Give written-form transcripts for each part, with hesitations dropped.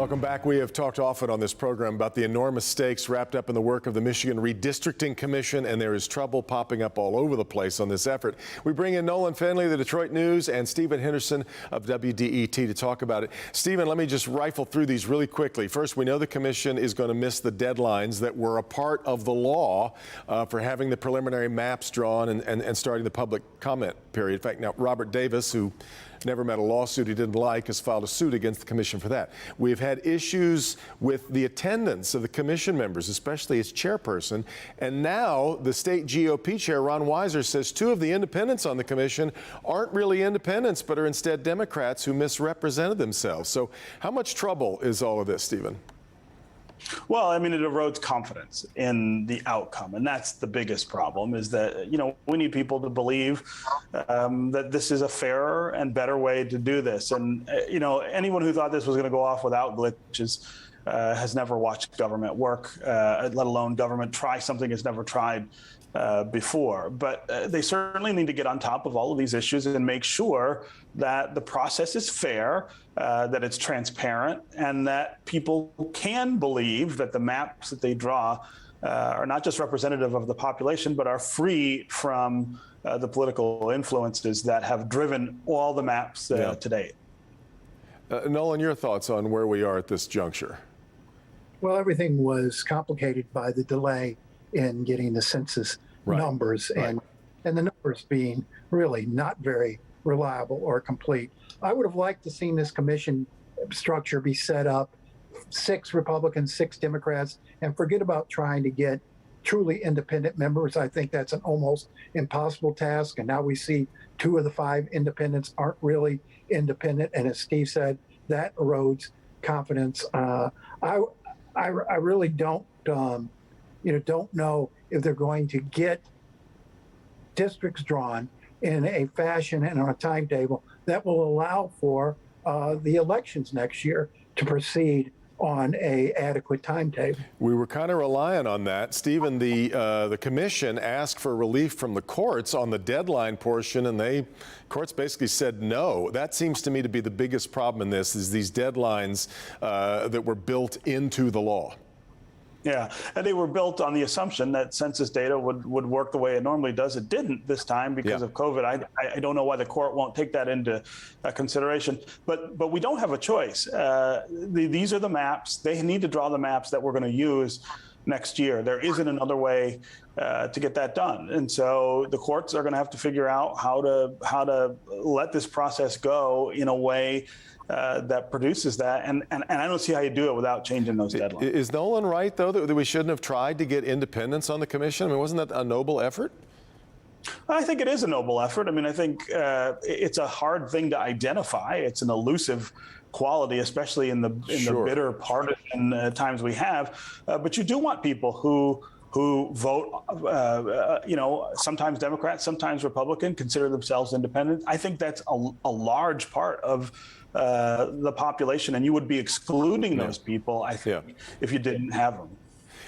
Welcome back. We have talked often on this program about the enormous stakes wrapped up in the work of the Michigan Redistricting Commission, and there is trouble popping up all over the place on this effort. We bring in Nolan Finley, the Detroit News, and Stephen Henderson of WDET to talk about it. Stephen, let me just rifle through these really quickly. First, we know the commission is going to miss the deadlines that were a part of the law for having the preliminary maps drawn and starting the public comment period. In fact, now Robert Davis, who never met a lawsuit he didn't like, has filed a suit against the commission for that. We've had issues with the attendance of the commission members, especially its chairperson. And now the state GOP chair, Ron Weiser, says two of the independents on the commission aren't really independents, but are instead Democrats who misrepresented themselves. So how much trouble is all of this, Stephen? Well, I mean, it erodes confidence in the outcome. And that's the biggest problem, is that, we need people to believe that this is a fairer and better way to do this. And, anyone who thought this was going to go off without glitches has never watched government work, let alone government try something it's never tried before. But they certainly need to get on top of all of these issues and make sure that the process is fair, that it's transparent, and that people can believe that the maps that they draw are not just representative of the population, but are free from the political influences that have driven all the maps to date. Nolan, your thoughts on where we are at this juncture? Well, everything was complicated by the delay in getting the census numbers and the numbers being really not very reliable or complete. I would have liked to seen this commission structure be set up, 6 Republicans, 6 Democrats, and forget about trying to get truly independent members. I think that's an almost impossible task. And now we see 2 of the 5 independents aren't really independent. And as Steve said, that erodes confidence. I really don't know if they're going to get districts drawn in a fashion and on a timetable that will allow for the elections next year to proceed on a adequate timetable. We were kind of relying on that. Stephen, the commission asked for relief from the courts on the deadline portion, and courts basically said no. That seems to me to be the biggest problem in this, is these deadlines that were built into the law. Yeah, and they were built on the assumption that census data would work the way it normally does. It didn't this time because of COVID. I don't know why the court won't take that into consideration. But we don't have a choice. These are the maps. They need to draw the maps that we're going to use next year. There isn't another way to get that done. And so the courts are going to have to figure out how to let this process go in a way that produces that, and I don't see how you do it without changing those deadlines. Is Nolan right, though, that we shouldn't have tried to get independence on the commission? I mean, wasn't that a noble effort? I think it is a noble effort. I mean, I think it's a hard thing to identify. It's an elusive quality, especially in the bitter partisan times we have. But you do want people who vote, sometimes Democrat, sometimes Republican, consider themselves independent. I think that's a large part of the population, and you would be excluding those people, I think, if you didn't have them.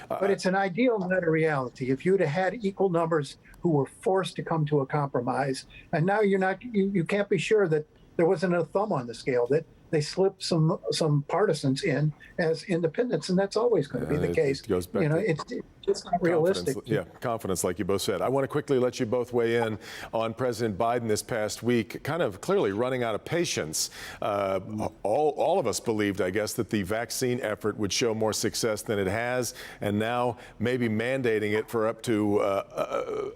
But it's an ideal, not a reality. If you'd have had equal numbers who were forced to come to a compromise, and now you can't be sure that there wasn't a thumb on the scale, that they slipped some partisans in as independents, and that's always going to be the case. It goes back it's not realistic. Confidence, like you both said. I want to quickly let you both weigh in on President Biden this past week, kind of clearly running out of patience. All of us believed, I guess, that the vaccine effort would show more success than it has, and now maybe mandating it for up to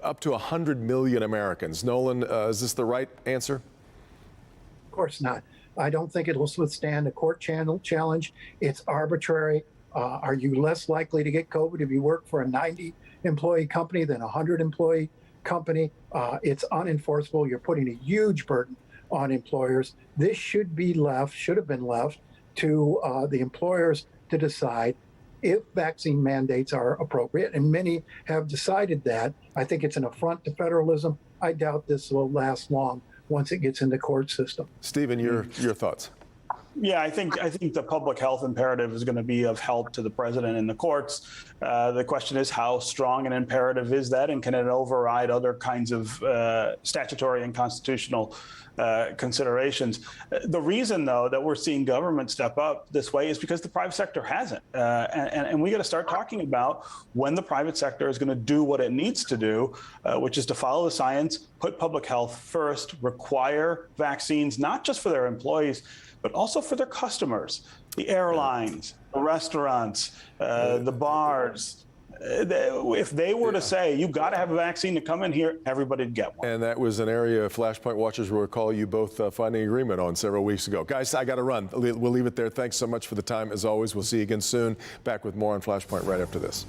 100 million Americans. Nolan, is this the right answer? Of course not. I don't think it'll withstand a court challenge. It's arbitrary. Are you less likely to get COVID if you work for a 90-employee company than a 100-employee company? It's unenforceable. You're putting a huge burden on employers. This should have been left to the employers to decide if vaccine mandates are appropriate, and many have decided that. I think it's an affront to federalism. I doubt this will last long once it gets in the court system. Stephen, your thoughts? Yeah, I think the public health imperative is going to be of help to the president and the courts. The question is, how strong an imperative is that, and can it override other kinds of statutory and constitutional considerations? The reason, though, that we're seeing government step up this way is because the private sector hasn't, and we got to start talking about when the private sector is going to do what it needs to do, which is to follow the science, put public health first, require vaccines not just for their employees, but also for their customers, the airlines, the restaurants, the bars. If they were to say, you've got to have a vaccine to come in here, everybody'd get one. And that was an area Flashpoint watchers will recall you both finding agreement on several weeks ago. Guys, I got to run. We'll leave it there. Thanks so much for the time. As always, we'll see you again soon. Back with more on Flashpoint right after this.